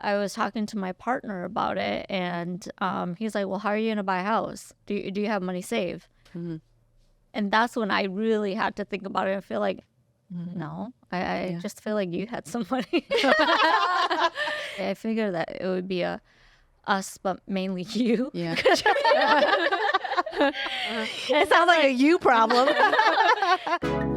I was talking to my partner about it, and he's like, well, how are you going to buy a house? Do you have money saved? And that's when I really had to think about it. I feel like, no, I just feel like you had some money. I figured that it would be us, but mainly you. Yeah. It sounds like a you problem.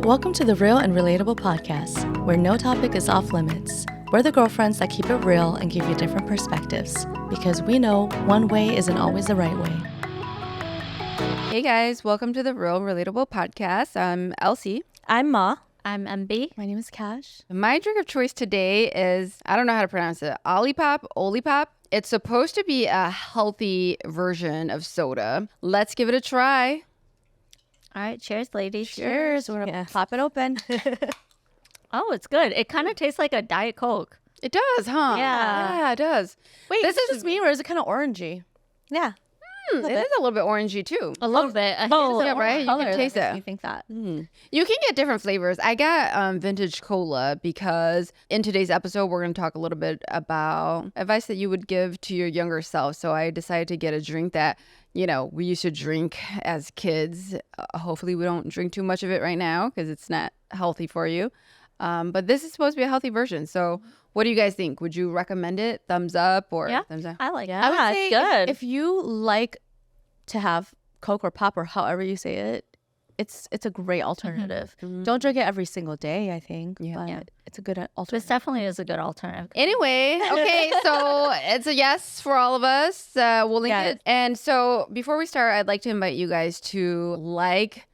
Welcome to the Real and Relatable podcast, where no topic is off limits. We're the girlfriends that keep it real and give you different perspectives, because we know one way isn't always the right way. Hey guys, welcome to the Real Relatable podcast. I'm Elsie. I'm Ma. I'm MB. My name is Cash. My drink of choice today is, I don't know how to pronounce it, Olipop. It's supposed to be a healthy version of soda. Let's give it a try. All right, cheers, ladies. Cheers. We're going to pop it open. Oh, it's good. It kind of tastes like a Diet Coke. It does, huh? Yeah. it does. Wait, This this is- is me, or is it kind of orangey? Yeah. It is a little bit orangey too. A little bit. Yeah, right? You can taste it. You think that? You can get different flavors. I got vintage cola because in today's episode, we're going to talk a little bit about advice that you would give to your younger self. So I decided to get a drink that, we used to drink as kids. Hopefully we don't drink too much of it right now because it's not healthy for you. But this is supposed to be a healthy version. So what do you guys think? Would you recommend it? Thumbs up or thumbs down? I like it. I would say it's good. If you like to have Coke or pop or however you say it, it's a great alternative. Don't drink it every single day, I think. But it's a good This alternative. definitely is a good alternative. Anyway, okay, so it's a yes for all of us. We'll link it. And so before we start, I'd like to invite you guys to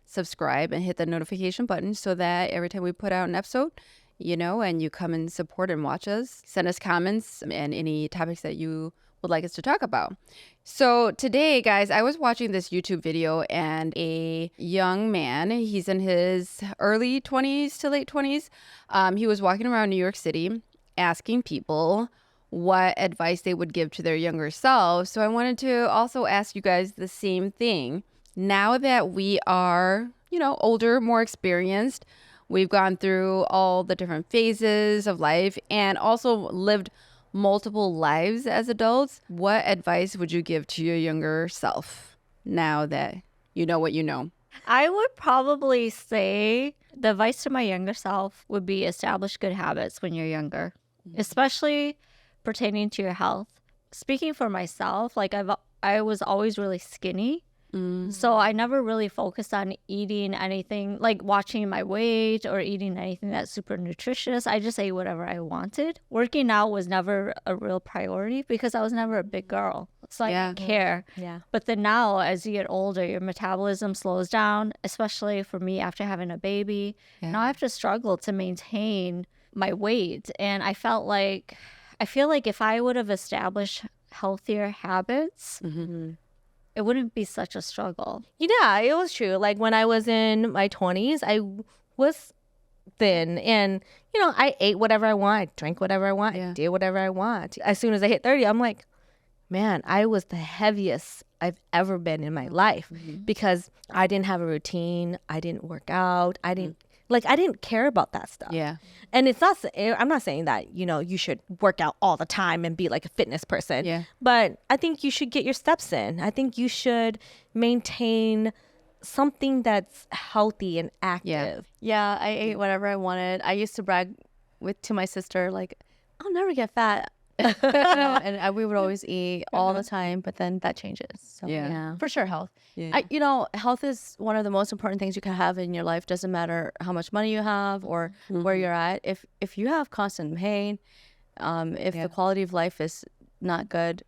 subscribe, and hit the notification button so that every time we put out an episode, and you come and support and watch us, send us comments and any topics that you would like us to talk about. So today, guys, I was watching this YouTube video and a young man, he's in his early 20s to late 20s. He was walking around New York City asking people what advice they would give to their younger selves. So I wanted to also ask you guys the same thing. Now that we are, older, more experienced, we've gone through all the different phases of life and also lived multiple lives as adults, what advice would you give to your younger self now that you know what you know? I would probably say the advice to my younger self would be establish good habits when you're younger, especially pertaining to your health. Speaking for myself, I was always really skinny. So I never really focused on eating anything, like watching my weight or eating anything that's super nutritious. I just ate whatever I wanted. Working out was never a real priority because I was never a big girl. So I didn't care. Yeah. But then now, as you get older, your metabolism slows down, especially for me after having a baby. Now I have to struggle to maintain my weight. And I feel like if I would have established healthier habits, it wouldn't be such a struggle. Yeah, it was true. Like when I was in my 20s, I was thin and, I ate whatever I want. I drank whatever I want. I did whatever I want. As soon as I hit 30, I'm like, man, I was the heaviest I've ever been in my life because I didn't have a routine. I didn't work out. I didn't care about that stuff. Yeah. And I'm not saying that, you should work out all the time and be like a fitness person. Yeah. But I think you should get your steps in. I think you should maintain something that's healthy and active. Yeah, I ate whatever I wanted. I used to brag to my sister, like, I'll never get fat. We would always eat all the time, but then that changes. So, Yeah. for sure, health. Yeah. Health is one of the most important things you can have in your life. Doesn't matter how much money you have or where you're at. If you have constant pain, if the quality of life is not good,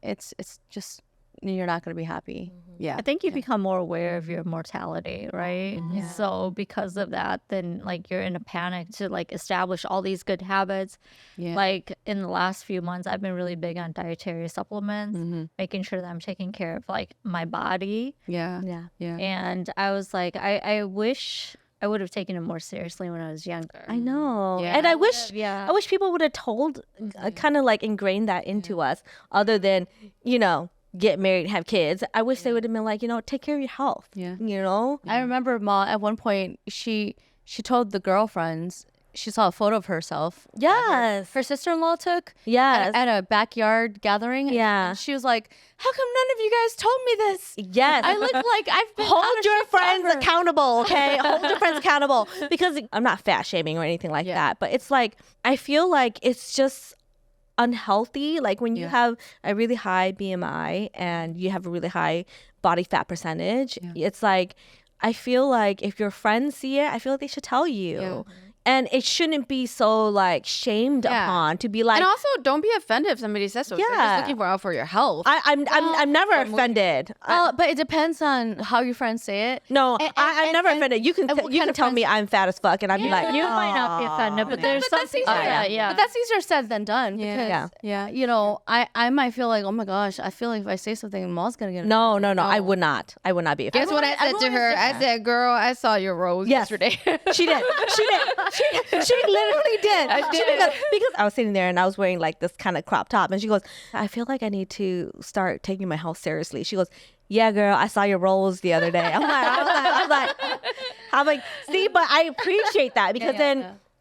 it's just you're not going to be happy. Yeah. I think you become more aware of your mortality, right? So because of that, then you're in a panic to establish all these good habits. Yeah. Like in the last few months, I've been really big on dietary supplements, making sure that I'm taking care of my body. Yeah. Yeah. Yeah. And I was like, I wish I would have taken it more seriously when I was younger. I know. Yeah. And I wish Yeah. I wish people would have told, kind of ingrained that into us, other than, get married, have kids. I wish they would have been like, take care of your health. Yeah. I remember Ma at one point, she told the girlfriends, she saw a photo of herself. Yes. Her sister-in-law took Yes. at a backyard gathering. Yeah. And she was like, "How come none of you guys told me this? Yes. I look like I've been out Hold of your shape friends forever." accountable, okay? Hold your friends accountable. Because I'm not fat shaming or anything like that, but it's like, I feel like it's just unhealthy. Like when you have a really high BMI and you have a really high body fat percentage, it's like, I feel like if your friends see it, I feel like they should tell you. Yeah. And it shouldn't be so like shamed upon to be like, And also, don't be offended if somebody says so. They're Yeah. just looking out for your health. I'm never offended. But it depends on how your friends say it. No, And- I'm and- never and- offended. You can and what you kind can of tell me friends- I'm fat as fuck, and I'd be like, You might not be offended, but there's But that's something. easier. Yeah. But that's easier said than done. Because, Yeah. yeah, you know, I might feel like, oh my gosh, I feel like if I say something, Mom's gonna get no, I would not. I would not be offended. Guess what I said to her? I said, "Girl, I saw your rose Yes. yesterday." She did. She literally did. She did. Because I was sitting there and I was wearing like this kind of crop top, and she goes, "I feel like I need to start taking my health seriously." She goes, "Yeah, girl, I saw your rolls the other day." I'm like, see, but I appreciate that because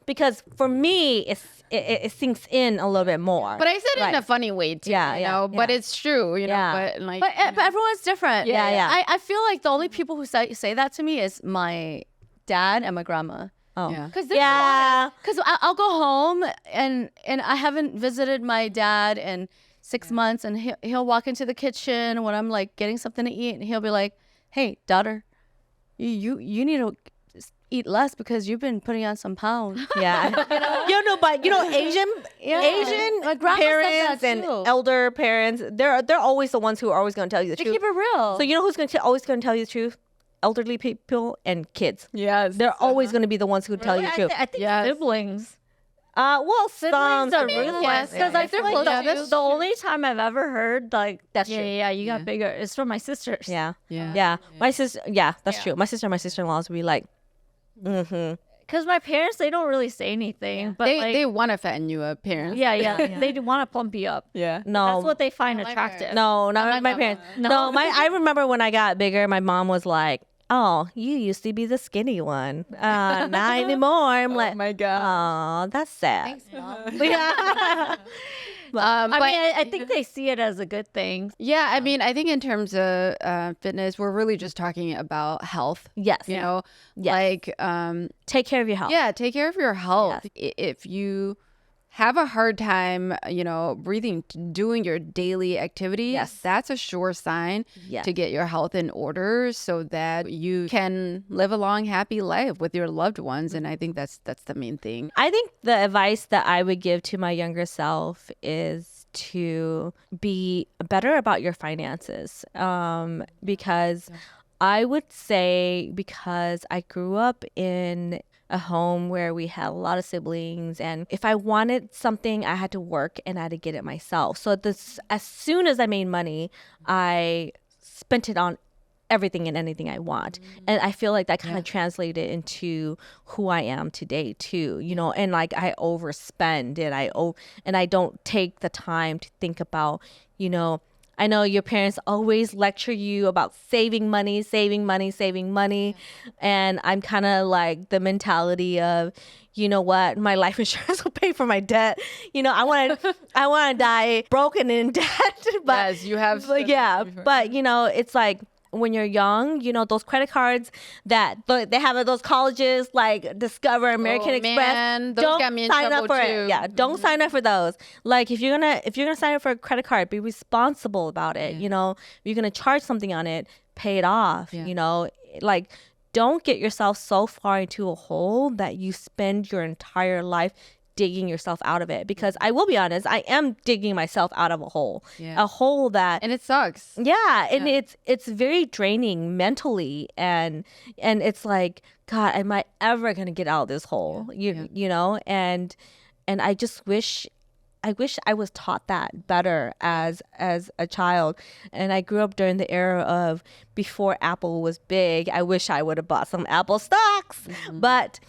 because for me, it sinks in a little bit more. But I said it in Right. a funny way too. Yeah, you yeah, know. But yeah. it's true, you know. Yeah. But like, But everyone's different. Yeah. I feel like the only people who say that to me is my dad and my grandma. Oh. Yeah. Because Yeah. Because I'll go home and I haven't visited my dad in 6 months, and he'll walk into the kitchen when I'm like getting something to eat, and he'll be like, "Hey, daughter, you need to eat less because you've been putting on some pounds." Yeah. But Asian My grandma said parents that and too. elder parents, they're always the ones who are always going to tell you the They truth. keep it real. So you know who's always going to tell you the truth? Elderly people and kids. yes, They're always going to be the ones who tell you the truth. I think Yes. siblings. Well, Siblings are mean, ruthless. yes, Because I feel like close to the, you. the only time I've ever heard like That's yeah, true. yeah, you got bigger is from my sisters. Yeah. Yeah. Yeah. My sister, that's true. My sister and my sister-in-laws would be like, Because my parents, they don't really say anything, but They want to fatten you up, parents. yeah, they want to plump you up. Yeah. no. That's what they find attractive. No, not my parents. No, I remember when I got bigger, my mom was like, "Oh, you used to be the skinny one. Not anymore." I'm like, Oh my god. "Oh, that's sad." Yeah. I But mean, I think they see it as a good thing. yeah, I mean, I think in terms of fitness, we're really just talking about health. Yes. You know, Yes. like Take care of your health. yeah, take care of your health. If you have a hard time, breathing, doing your daily activities, Yes. that's a sure sign Yes. to get your health in order so that you can live a long, happy life with your loved ones. And I think that's the main thing. I think the advice that I would give to my younger self is to be better about your finances. Because I would say, because I grew up in a home where we had a lot of siblings, and if I wanted something, I had to work and I had to get it myself. So as soon as I made money, I spent it on everything and anything I want. And I feel like that kind of translated into who I am today too, and like I overspend and I don't take the time to think about, I know your parents always lecture you about saving money. And I'm kind of like the mentality of, you know what, my life insurance will pay for my debt. I want to die broken in debt. But Yes, you have. but it's like, when you're young, those credit cards that they have at those colleges like Discover, American Express. Man, those Don't got me in sign trouble up for too. it. Yeah, don't sign up for those. Like if you're gonna sign up for a credit card, be responsible about it. If you're gonna charge something on it, pay it off. Like don't get yourself so far into a hole that you spend your entire life digging yourself out of it. Because I will be honest, I am digging myself out of a hole. A hole that And it sucks. and it's very draining mentally, and it's like, God, am I ever gonna get out of this hole? And I just wish I was taught that better as a child. And I grew up during the era of before Apple was big. I wish I would have bought some Apple stocks, but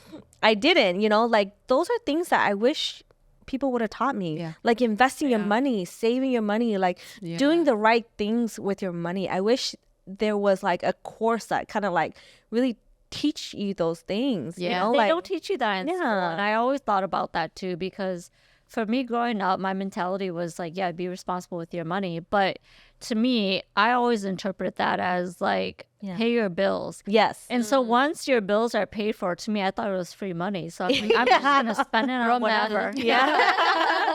I didn't. Like those are things that I wish people would have taught me. Like investing your money, saving your money, like doing the right things with your money. I wish there was like a course that kind of like really teach you those things. Yeah. You know, They like, don't teach you that in school. Yeah. And I always thought about that too, because for me growing up, my mentality was like, yeah, be responsible with your money. But to me, I always interpret that as like, Yeah. pay your bills. yes. And so once your bills are paid for, to me, I thought it was free money. So I'm just going to spend it on whatever. Yeah.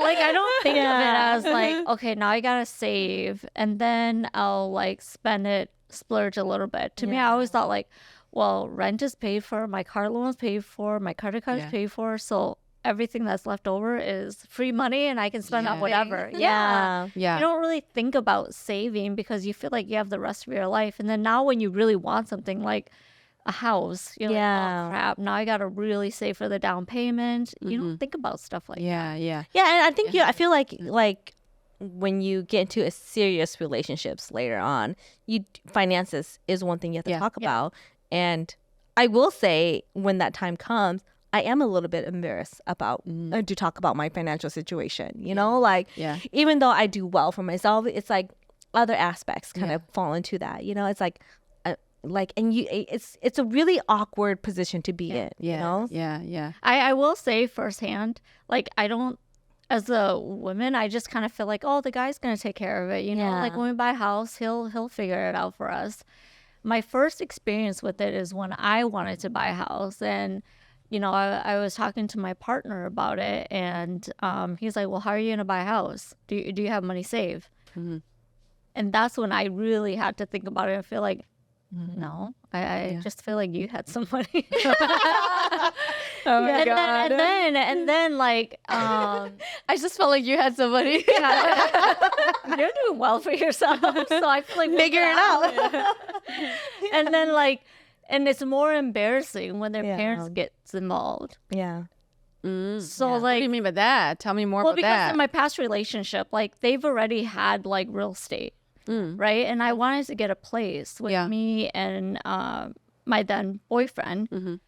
Like, I don't think of it as like, okay, now I got to save and then I'll like spend it, splurge a little bit. To me, I always thought like, well, rent is paid for, my car loan is paid for, my credit card is paid for. So everything that's left over is free money and I can spend on whatever. Yeah. Yeah. You don't really think about saving because you feel like you have the rest of your life. And then now when you really want something like a house, you're like, oh crap, now I got to really save for the down payment. You don't think about stuff like that. Yeah. Yeah, and I think I feel like when you get into a serious relationships later on, finances is one thing you have to talk about. And I will say when that time comes, I am a little bit embarrassed about to talk about my financial situation. You know, like even though I do well for myself, it's like other aspects kind of fall into that. You know, it's like and it's a really awkward position to be in. Yeah. You know? Yeah. I will say firsthand, like I don't, as a woman, I just kind of feel like, oh, the guy's gonna take care of it. You know, like when we buy a house, he'll figure it out for us. My first experience with it is when I wanted to buy a house, and you know, I was talking to my partner about it, and he's like, well, how are you gonna buy a house? Do you have money saved? And that's when I really had to think about it and feel like, no, I just feel like you had some money. Oh my God. And then like, I just felt like you had somebody. you're doing well for yourself, so I feel like Figure it out. And then like, and it's more embarrassing when their Yeah. parents get involved. Yeah. So What do like, you mean by that? Tell me more well, about because that. in my past relationship, like they've already had like real estate, right? And I wanted to get a place with me and my then boyfriend.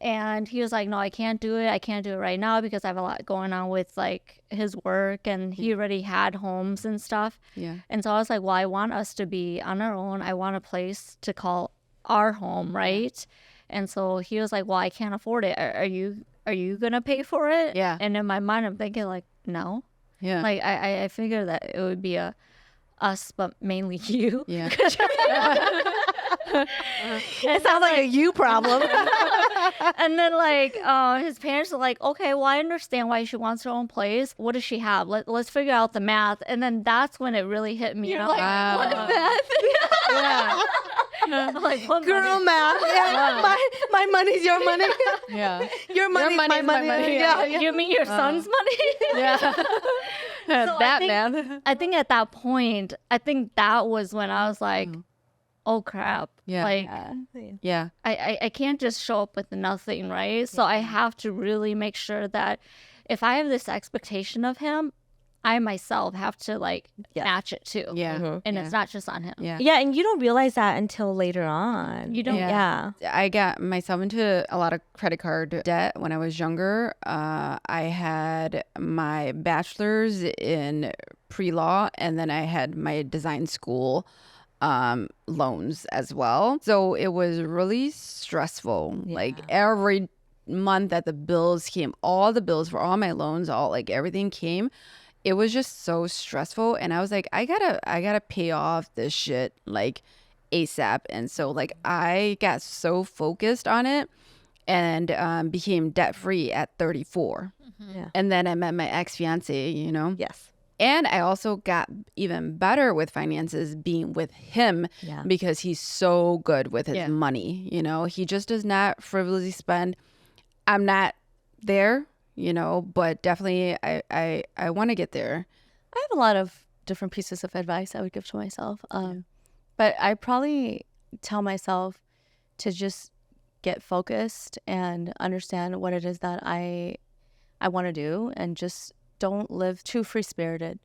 And he was like, no, I can't do it. I can't do it right now because I have a lot going on with like his work, and he already had homes and stuff. Yeah. And so I was like, well, I want us to be on our own. I want a place to call our home, right? And so he was like, well, I can't afford it. Are you gonna pay for it? Yeah. And in my mind, I'm thinking like, no. Yeah. Like I figured that it would be us, but mainly you. Yeah. It sounds like a you problem. And then like his parents are like, okay, well, I understand why she wants her own place. What does she have? Let's figure out the math. And then that's when it really hit me. You're like, what math? Yeah. I'm like, what Girl money? math. Yeah. My money's your money. Yeah. Your money's my money's my money. money. Yeah. You mean your son's money? Yeah. So that think- man. I think at that point, I think that was when I was like, oh crap. Yeah. Like Yeah. I can't just show up with nothing, right? So I have to really make sure that if I have this expectation of him, I myself have to like match it too. Yeah. And it's not just on him. Yeah. Yeah, and you don't realize that until later on. You don't. Yeah. I got myself into a lot of credit card debt when I was younger. I had my bachelor's in pre-law, and then I had my design school loans as well. So it was really stressful. Like every month that the bills came, all the bills for all my loans, all like everything came. It was just so stressful, and I was like, I gotta pay off this shit like ASAP. And so like I got so focused on it, and became debt free at 34. Yeah. And then I met my ex-fiance, you know. Yes. And I also got even better with finances being with him, because he's so good with his money. You know, he just does not frivolously spend. I'm not there, you know, but definitely I want to get there. I have a lot of different pieces of advice I would give to myself. But I probably tell myself to just get focused and understand what it is that I want to do, and just don't live too free-spirited.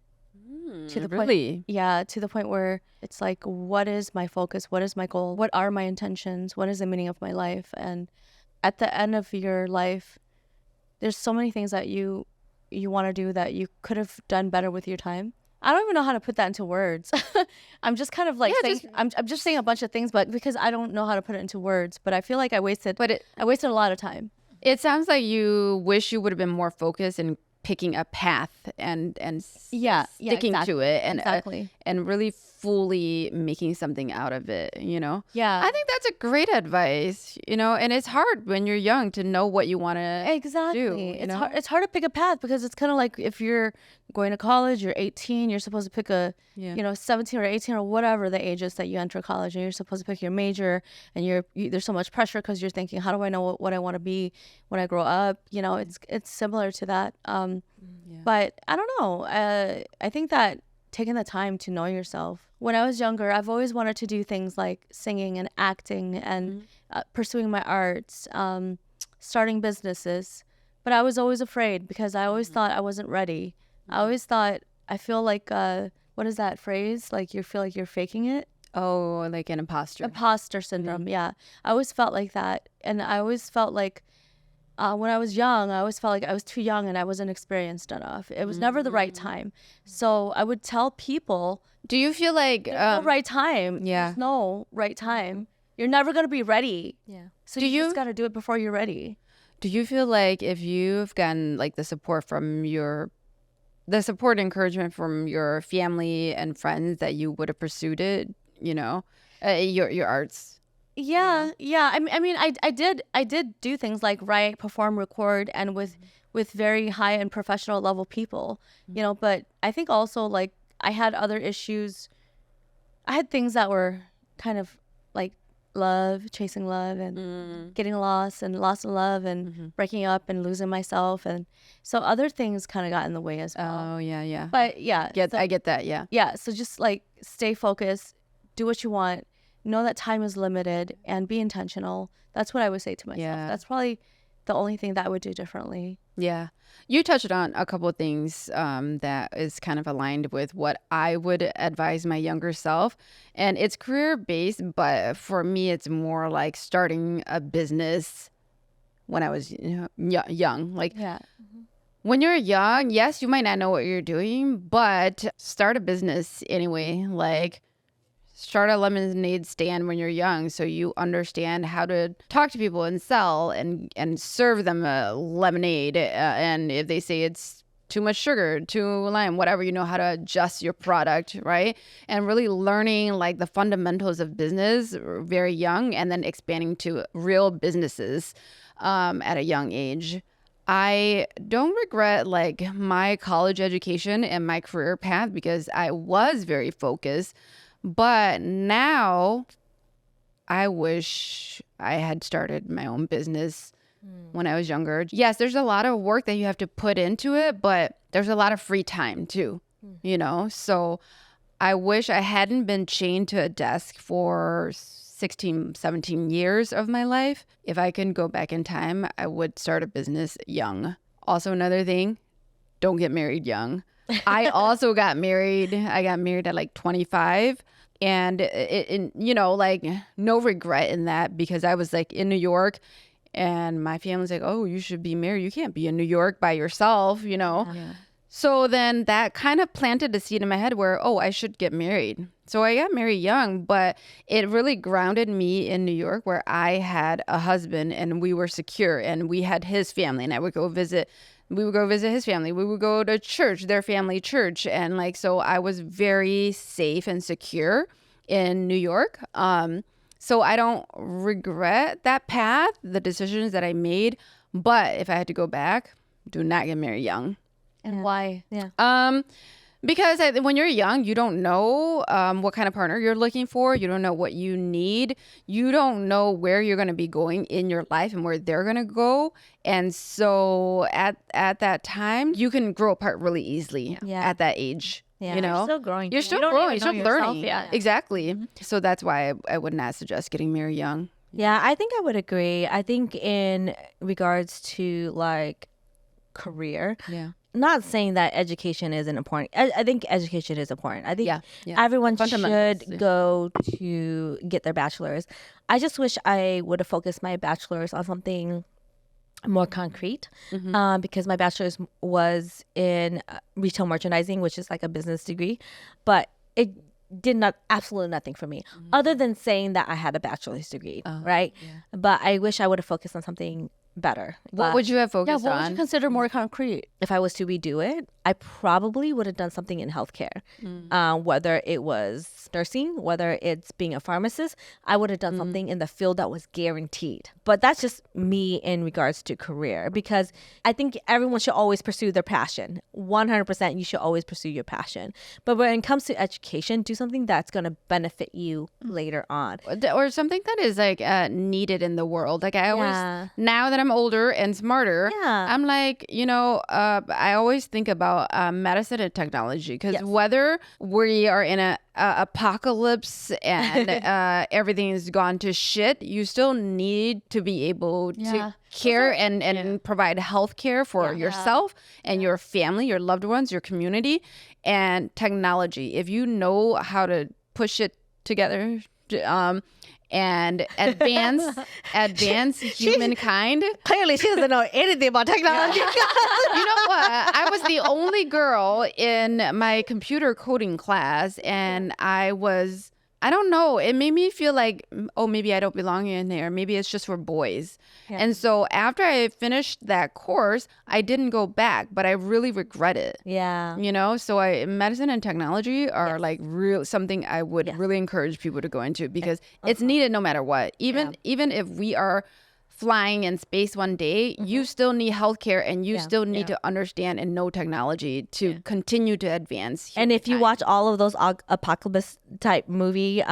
To the Really? point, to the point where it's like, what is my focus? What is my goal? What are my intentions? What is the meaning of my life? And at the end of your life, there's so many things that you want to do that you could have done better with your time. I don't even know how to put that into words. I'm just kind of like saying, I'm just saying a bunch of things, but because I don't know how to put it into words, but I feel like I wasted a lot of time. It sounds like you wish you would have been more focused in picking a path and sticking to it and really fully making something out of it, you know? Yeah. I think that's a great advice, you know, and it's hard when you're young to know what you want to do. It's hard to pick a path because it's kind of like if you're going to college, you're 18, you're supposed to pick a, 17 or 18 or whatever the age is that you enter college, and you're supposed to pick your major, and there's so much pressure because you're thinking, how do I know what I want to be when I grow up? You know, it's similar to that. But I don't know. I think that taking the time to know yourself. When I was younger, I've always wanted to do things like singing and acting and pursuing my arts, starting businesses. But I was always afraid because I always thought I wasn't ready. I always thought, I feel like, what is that phrase? Like you feel like you're faking it? Oh, like an imposter. Imposter syndrome, yeah. I always felt like that. And I always felt like when I was young, I always felt like I was too young and I wasn't experienced enough. It was never the right time. So I would tell people, do you feel like there's no right time? Yeah. There's no right time. You're never going to be ready. Yeah. So you just got to do it before you're ready. Do you feel like if you've gotten like the support encouragement from your family and friends that you would have pursued it, you know, your arts? Yeah. I mean, I did do things like write, perform, record, and with very high and professional level people, you know. But I think also like I had other issues. I had things that were kind of like chasing love, and getting lost in love, and breaking up and losing myself, and so other things kind of got in the way as well. Oh yeah. But yeah, I get that. Yeah. Yeah. So just like stay focused, do what you want. Know that time is limited and be intentional. That's what I would say to myself. Yeah. That's probably the only thing that I would do differently. Yeah. You touched on a couple of things that is kind of aligned with what I would advise my younger self. And it's career based, but for me, it's more like starting a business when I was young. Like, when you're young, yes, you might not know what you're doing, but start a business anyway. Like, start a lemonade stand when you're young so you understand how to talk to people and sell and serve them a lemonade. And if they say it's too much sugar, too lime, whatever, you know how to adjust your product, right? And really learning like the fundamentals of business very young and then expanding to real businesses at a young age. I don't regret like my college education and my career path because I was very focused. But now I wish I had started my own business when I was younger. Yes, there's a lot of work that you have to put into it, but there's a lot of free time too, you know? So I wish I hadn't been chained to a desk for 16, 17 years of my life. If I can go back in time, I would start a business young. Also, another thing, don't get married young. I also got married. I got married at like 25. And you know, like no regret in that because I was like in New York and my family's like, oh, you should be married. You can't be in New York by yourself, you know? Yeah. So then that kind of planted a seed in my head where, oh, I should get married. So I got married young, but it really grounded me in New York where I had a husband and we were secure and we had his family and I would go visit. We would go visit his family. We would go to church, their family church. And like, so I was very safe and secure in New York. So I don't regret that path, the decisions that I made. But if I had to go back, do not get married young. And why? Yeah. Because when you're young, you don't know what kind of partner you're looking for. You don't know what you need. You don't know where you're going to be going in your life and where they're going to go. And so at that time, you can grow apart really easily at that age. Yeah. You know, you're still growing. You're still growing. You're still learning. Yeah. Exactly. So that's why I would not suggest getting married young. Yeah, I think I would agree. I think in regards to like career. Yeah. Not saying that education isn't important. I think education is important. I think everyone should go to get their bachelor's. I just wish I would have focused my bachelor's on something more concrete, because my bachelor's was in retail merchandising, which is like a business degree, but it did not absolutely nothing for me other than saying that I had a bachelor's degree, right? But I wish I would have focused on something better. What would you have Yeah, focused what would on? you consider more concrete? If I was to redo it, I probably would have done something in healthcare, whether it was nursing, whether it's being a pharmacist. I would have done something in the field that was guaranteed. But that's just me in regards to career, because I think everyone should always pursue their passion. 100%, you should always pursue your passion. But when it comes to education, do something that's going to benefit you later on. Or something that is like needed in the world. Like I always, Yeah. now that I'm older and smarter, Yeah. I'm like, I always think about medicine and technology, because Yes. whether we are in a apocalypse and everything's gone to shit, you still need to be able to care and provide health care for yourself and your family, your loved ones, your community, and technology. If you know how to push it together, and advance humankind. Clearly, she doesn't know anything about technology. You know what? I was the only girl in my computer coding class, and I don't know. It made me feel like, oh, maybe I don't belong in there. Maybe it's just for boys. Yeah. And so after I finished that course, I didn't go back, but I really regret it. Yeah. So medicine and technology are like real something I would really encourage people to go into, because it's needed no matter what. Even if we are flying in space one day, you still need healthcare, and you still need to understand and know technology to continue to advance. And if you watch all of those apocalypse type movie,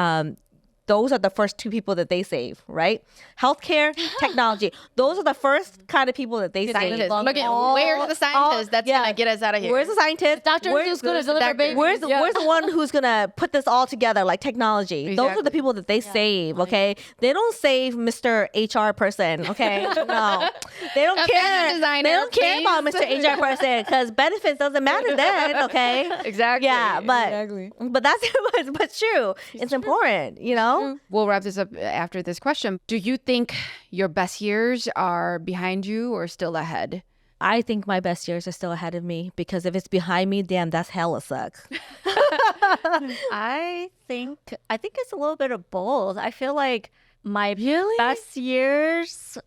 those are the first two people that they save, right? Healthcare, technology. Those are the first kind of people that they save. scientists, look at where's the scientist that's gonna get us out of here? Where's the scientist? Doctor who's going to deliver babies? Where's the one who's gonna put this all together, like technology? Those are the people that they save. Okay, they don't save Mr. HR person. Okay, no, they don't A care. fashion designer, They don't care about please. Mr. HR person, because benefits doesn't matter then. Okay, Exactly. yeah, but that's but true. It's important, We'll wrap this up after this question. Do you think your best years are behind you or still ahead? I think my best years are still ahead of me, because if it's behind me, damn, that's hella suck. I think it's a little bit of both. I feel like my best years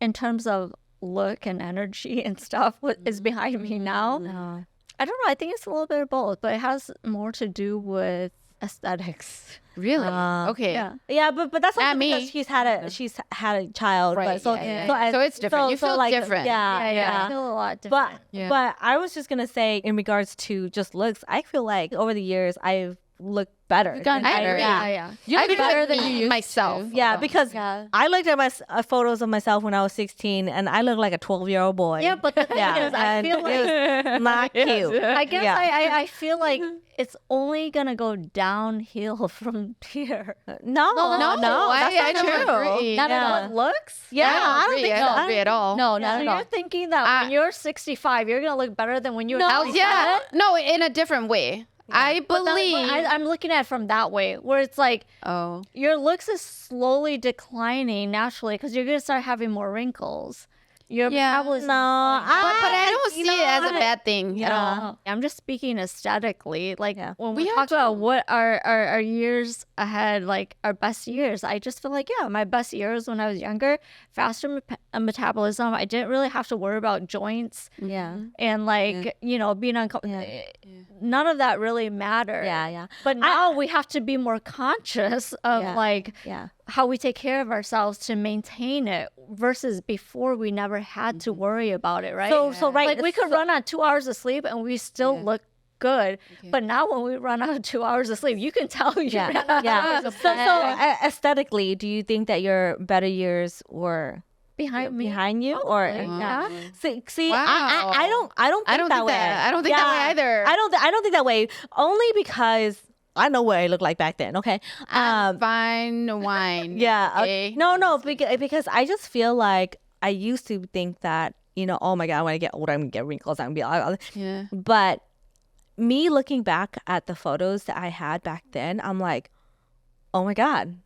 in terms of look and energy and stuff is behind me now. No. I don't know. I think it's a little bit of both, but it has more to do with aesthetics. Really? Okay. Yeah. But that's Not also me. because she's had a child, Right, but so yeah. So it's different. You feel different. I feel a lot different. But I was just gonna say, in regards to just looks, I feel like over the years I've looked better. gotten than I- better. Yeah. You I look feel better than you used myself. to. Yeah, because Yeah. I looked at my photos of myself when I was 16, and I looked like a 12-year-old boy. Yeah, but the thing is, I and feel it like was not cute. I guess Yeah. I feel like it's only gonna go downhill from here. No, No, that's I not don't true. agree. Not at Yeah. all. Looks? Yeah, I don't agree at all. No, So not at you're all. thinking that when you're 65, you're gonna look better than when you're No. 25? Yeah. No, in a different way. I believe. I'm looking at it from that way, where it's like Oh. your looks is slowly declining naturally because you're gonna start having more wrinkles. Your Yeah. metabolism. No, But I don't see it as a bad thing at all. Oh, I'm just speaking aesthetically. Like when we We talk about what our years ahead, like our best years, I just feel like, yeah, my best years when I was younger, faster metabolism. I didn't really have to worry about joints Yeah. and like, being uncomfortable. None of that really mattered. Yeah. But now we have to be more conscious of Yeah. how we take care of ourselves to maintain it versus before we never had to worry about it, right? So right, Like we could run on 2 hours of sleep and we still look good. But now when we run out of 2 hours of sleep, you can tell you ran out of Yeah. hours of So sleep. aesthetically, do you think that your better years were behind me. behind you, or Yeah. see, Wow. I don't think that way. I don't think that way either. I don't think that way, only because I know what I looked like back then. Okay. Fine wine. Yeah. Okay. No, because I just feel like I used to think that, oh my God, when I get older, I'm gonna get wrinkles. I'm gonna be Yeah. But me looking back at the photos that I had back then, I'm like, oh my God,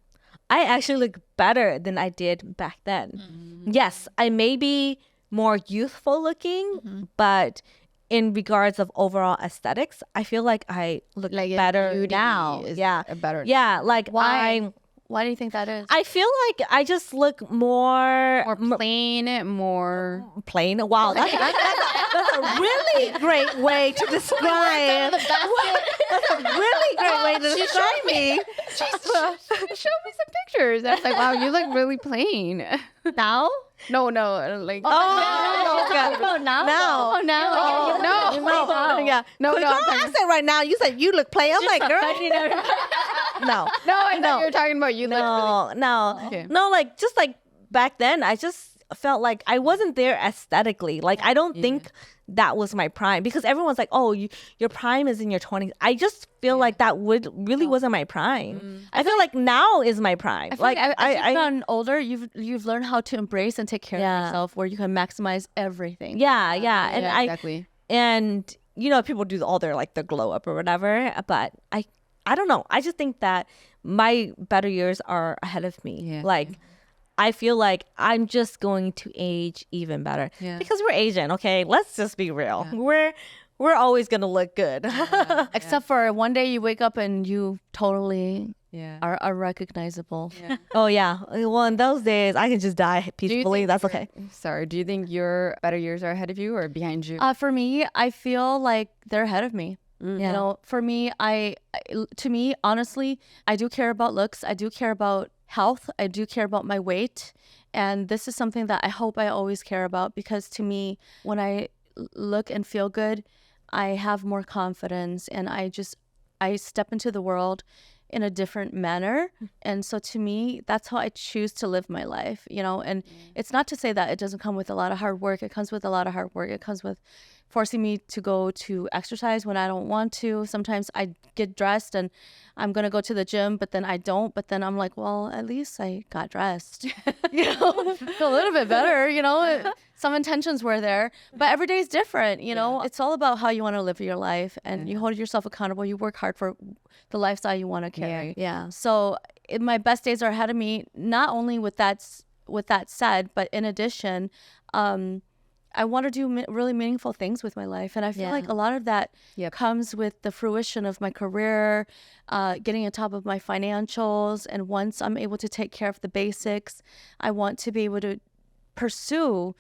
I actually look better than I did back then. Yes, I may be more youthful looking, but in regards of overall aesthetics, I feel like I look Like better beauty now. is Yeah. better. Yeah. Like Why? Why do you think that is? I feel like I just look more Plain, more plain. Wow, that's a really great way to describe. That's a really great way to describe me. show me some pictures. I was like, wow, you look really plain. Now? No, like Oh, now? Now. oh no, Yeah. no, Girl, I'm I talking- said right now. You said you look plain. I'm like, girl, no. no, I thought you were talking about you look really. No, Okay. no, like just like back then, I just felt like I wasn't there aesthetically. Like I don't think that was my prime because everyone's like, "Oh, your prime is in your 20s." I just feel like that really wasn't my prime. I feel like now is my prime. I feel like as you've gotten older, you've learned how to embrace and take care of yourself, where you can maximize everything. yeah, and Yeah, exactly. and people do all their like the glow up or whatever, but I don't know. I just think that my better years are ahead of me. Yeah. Like I feel like I'm just going to age even better because we're Asian. Okay, let's just be real. We're always gonna look good. Except for one day you wake up and you totally Yeah. are unrecognizable. Oh yeah. Well, in those days, I can just die peacefully. That's okay. Sorry. Do you think your better years are ahead of you or behind you? For me, I feel like they're ahead of me. You know, for me, to me, honestly, I do care about looks. I do care about health. I do care about my weight. And this is something that I hope I always care about because to me, when I look and feel good, I have more confidence and I step into the world in a different manner. And so to me, that's how I choose to live my life, and it's not to say that it doesn't come with a lot of hard work. It comes with a lot of hard work. It comes with forcing me to go to exercise when I don't want to. Sometimes I get dressed and I'm going to go to the gym, but then I don't. But then I'm like, well, at least I got dressed, feel a little bit better, Some intentions were there, but every day is different, It's all about how you want to live your life and you hold yourself accountable. You work hard for the lifestyle you want to carry. Yeah. So my best days are ahead of me, not only with that said, but in addition, I want to do really meaningful things with my life. And I feel like a lot of that comes with the fruition of my career, getting on top of my financials. And once I'm able to take care of the basics, I want to be able to pursue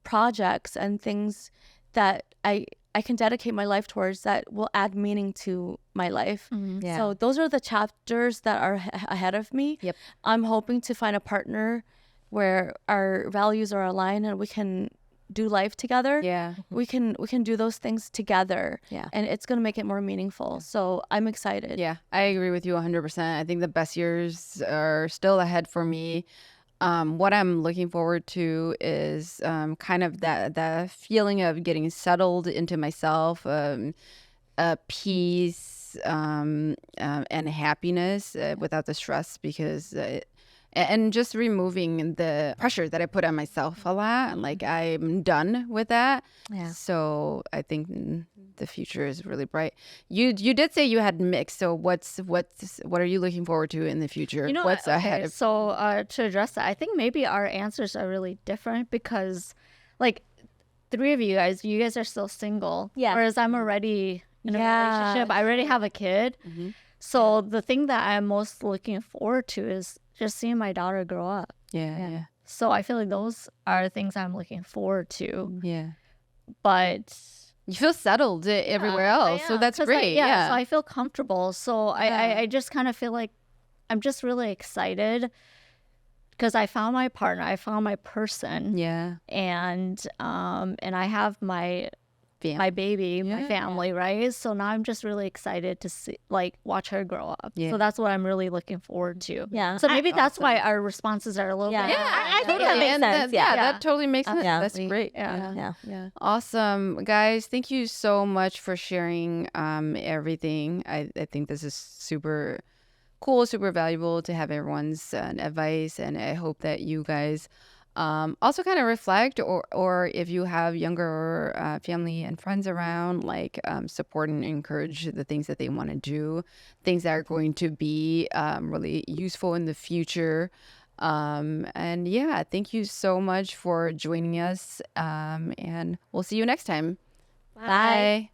projects and things that I can dedicate my life towards that will add meaning to my life. Yeah. So those are the chapters that are ahead of me. Yep. I'm hoping to find a partner where our values are aligned and we can do life together. Yeah. We can do those things together. Yeah. And it's going to make it more meaningful. So I'm excited. Yeah, I agree with you 100%. I think the best years are still ahead for me. What I'm looking forward to is kind of that feeling of getting settled into myself, peace and happiness without the stress because and just removing the pressure that I put on myself a lot. Like I'm done with that. Yeah. So I think the future is really bright. You did say you had mixed. So what are you looking forward to in the future? What's ahead of So to address that, I think maybe our answers are really different because like three of you guys are still single. Yeah. Whereas I'm already in a relationship. I already have a kid. So the thing that I'm most looking forward to is just seeing my daughter grow up. Yeah. So I feel like those are things I'm looking forward to. Yeah. But You feel settled everywhere else. So that's 'cause great. So I feel comfortable. So I just kind of feel like I'm just really excited because I found my partner, I found my person, Yeah. and I have my baby, my family, right? So now I'm just really excited to see, like, watch her grow up. Yeah. So that's what I'm really looking forward to. Yeah. So maybe that's why our responses are a little bit. I think that makes sense. Yeah, Yeah. that totally makes sense. Yeah. That's great. Yeah. Yeah. Awesome. Guys, thank you so much for sharing everything. I think this is super cool, super valuable to have everyone's advice. And I hope that you guys Also kind of reflect, or if you have younger family and friends around, like support and encourage the things that they want to do, things that are going to be really useful in the future. And yeah, thank you so much for joining us. And we'll see you next time. Bye.